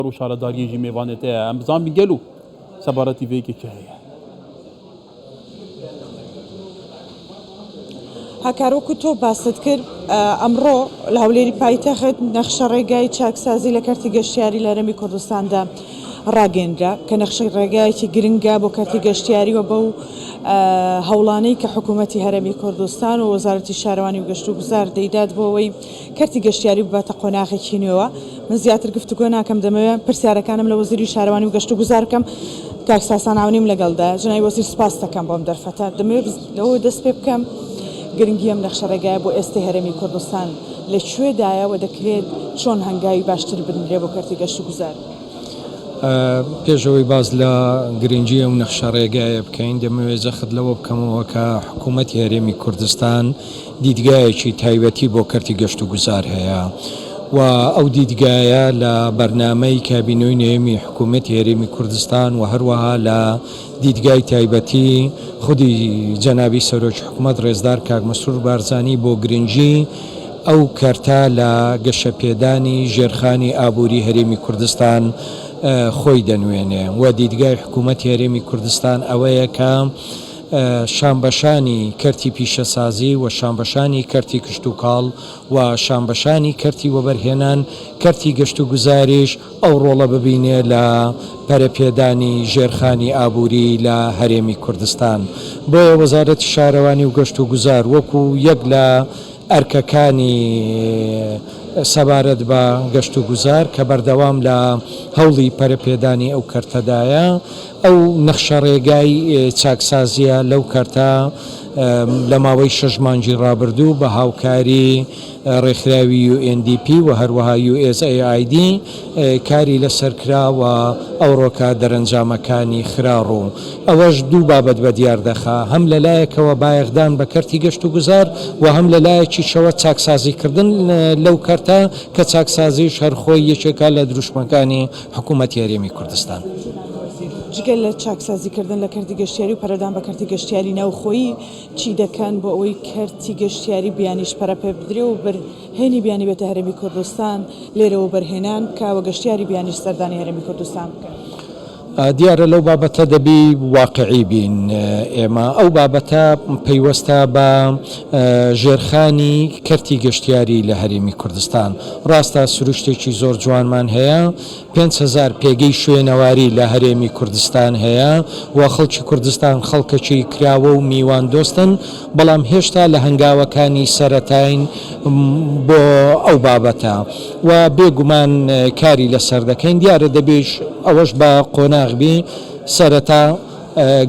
و شارەداریێژی میێوانێت هەیە ئەم بزان بگەل و سەبارەتی vێکێکی هەیە. هەکارۆکو تۆ باست کرد ئەمڕۆ لە هەولێری پایتەخت نەخشە ڕێگای چاکسازی لە کارتی گەشتیاری لە هەرێمی کوردستاندا ڕاگەیەنرا کە نەخشە ڕێگایەکی گرنگە بۆ کارتی گەشتیاریوە بەو هەوڵانەی کە حکوومەتی هەرێمی کوردستان و وەزارەتی شارەوانی و گەشت و گوزار دەیدات بۆ ئەوەی کارتی گەشتیاری بباتە قۆناغێکی نوێوە. من زیاتر گفتوگۆ ناکەم دەمەوێت پرسیارەکانم لە وەزیری شارەوانی و گەشت و گوزار بکەم کاک ساسان ئاونیم لەگەڵدا جنای وەزیر سپاس دەکەم بۆم دەرفەتە دەمەوێت لەوە دەست پێ بکەم گرنگی ئەم نەخشە ڕێگایە بۆ ئێستای هەرێمی کوردستان لەکوێدایەوە دەکرێت چۆن هەنگاوی باشتر بنرێ بۆ کارتی گەشت و گوزار. پێشەوەی باز لە گرنگی ئەو نەخشە ڕێگایە بکەین دەمەوێت جەخت لەوە بکەمەوە کە حکوومەتی هەرێمی کوردستان دیدگایەکی تایبەتی بۆ کارتی گەشت و گوزار هەیە و ئەو دیدگایە لە بەرنامەی کابینەی نوێمی حکوومەتی هەرێمی کوردستان و هەروەها لە دیدگای تایبەتی خودی جەنابی سەرۆکی حکوومەت ڕێزدار کاک مەسرور بارزانی بۆ گرنگی ئەو کەرتە لە گەشەپێدانی ژێرخانی ئابووری هەرێمی کوردستان خۆی دەنوێنێ و دیدگای حکوومەتی هەرێمی کوردستان ئەوەیە کە شانبەشانی کەرتی پیشەسازی و شانبەشانی کەرتی کشت و کاڵ و شانبەشانی کەرتی وەبەرهێنان کەرتی گەشت و گوزاریش ئەو ڕۆڵە ببینێ لە پەرەپێدانی ژێرخانی ئابووری لە هەرێمی کوردستان. بۆیە وەزارەتی شارەوانی و گەشت و گوزار وەکو یەک لە ئەرکەکانی سەبارەت بە گەشت و گوزار کە بەردەوام لە هەوڵی پەرەپێدانی ئەو کەرتەدایە ئەو نەخشە ڕێگای چاکسازیە لەو کەرتە لە ماوەی 6 مانگی ڕابردوو بە هاوکاری ڕێکخراوی UNDP و هەروەها USAID کاری لەسەر کراوە ئەوڕۆکە دەرەنجامەکانی خراڕوو. ئەوەش دوو بابەت بە دیار دەخا هەم لەلایەکەوە بایەخدان بە کەرتی گەشت و گوزار و هەم لەلایەکی شەوە چاکسازیکردن لەو کەرتە کە چاکسازیش هەرخۆی یەکێکە لە دروشمەکانی حکوومەتی هەرێمی کوردستان. جگەل لە چاکسازیکردن لە کارتی گەشتیاری و پەرەدان بە کارتی گەشتیاری ناوخۆیی چی دەکەن بۆ ئەوەی کارتی گەشتیاری بیانیش پەرەپێ بدرێ و بەرهێنی بیانی بێتە هەرێمی کوردستان لێرەوە بەرهێنان کاوە گەشتیاری بیانیش سەردانی هەرێمی کوردستان بکەن. دیارە لەو بابەتە دەبی واقعی بین ئێمە ئەو بابەتە پەیوەستە بە ژێرخانی کەرتی گەشتیاری لە هەرێمی کوردستان. ڕاستە سروشتێکی زۆر جوانمان هەیە 5,000 پێگەی شوێنەواری لە هەرێمی کوردستان هەیە و خەڵکی کوردستان خەڵکەکی کراوە و میوان دۆستن بەڵام هێشتا لە هەنگاوەکانی سەرەتاین بۆ ئەو بابەتە و بێگومان کاری لەسەر دەکەین. دیارە دەبێش ئەوەش بە قۆناغبی سەرەتا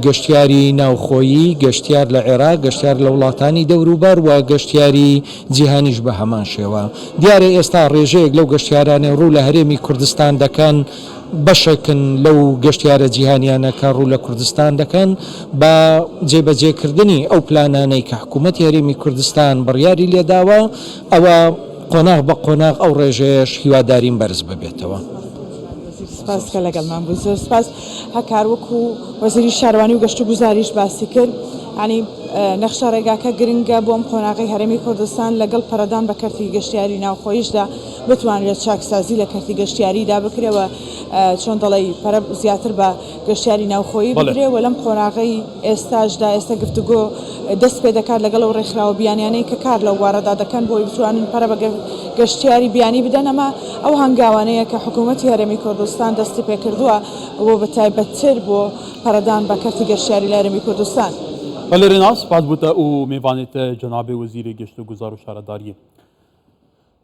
گەشتیاری ناوخۆیی گەشتیار لە عێراق گەشتیار لە وڵاتانی دەوروبەر و گەشتیاری جیهانیش بە هەمان شێوە. دیارە ئێستا ڕێژەیەک لەو گەشتیارانە ڕوو لە هەرێمی کوردستان دەکەن بەشێکن لەو گەشتیارە جیهانیانەکە ڕوو لە کوردستان دەکەن بە جێبەجێکردنی ئەو پلانانەی کە حکوومەتی هەرێمی کوردستان بڕیاری لێداوە ئەوە قۆناغ بە قۆناغ ئەو ڕێژەیەش هیواداریم بەرز ببێتەوە. سپاس کە لەگەڵمان بووی زۆر سپاس. هەکار وەکو وەزیری شارەوانی و گەشت و گوزاریش باسی کرد ینی نەخشە ڕێگاکە گرنگە بۆ ئەم قۆناغی هەرێمی کوردستان لەگەڵ پەرەدان بە کەرتی گەشتیاری ناوخۆیشدا بتوانێت چاکسازی لە کەرتی گەشتیاریدا بکرێەوە چۆن دەڵی پەرە زیاتر بە گەشتیاری ناوخۆیی بکرێەوە لەم قۆناغی ئێستاشدا ئێستا گفتوگۆ دەست پێ دەکات لەگەڵ ئەو ڕێکخراوە بیانیانەی کە کار لەو وارەدا دەکەن بۆی بتوانن پەرە بە گەشتیاری بیانی بدەن. ئەمە ئەو هەنگاوانەیە کە حکوومەتی هەرێمی کوردستان دەستی پێکردووە بۆ بەتایبەتتر بۆ پەرەدان بە کەرتی گەشتیاری لە هەرێمی کوردستان. بەلێرێناس سپاس بووتە و میێوانێتە جەنابێ وەزیری گەشت و گوزار و شارەداریە.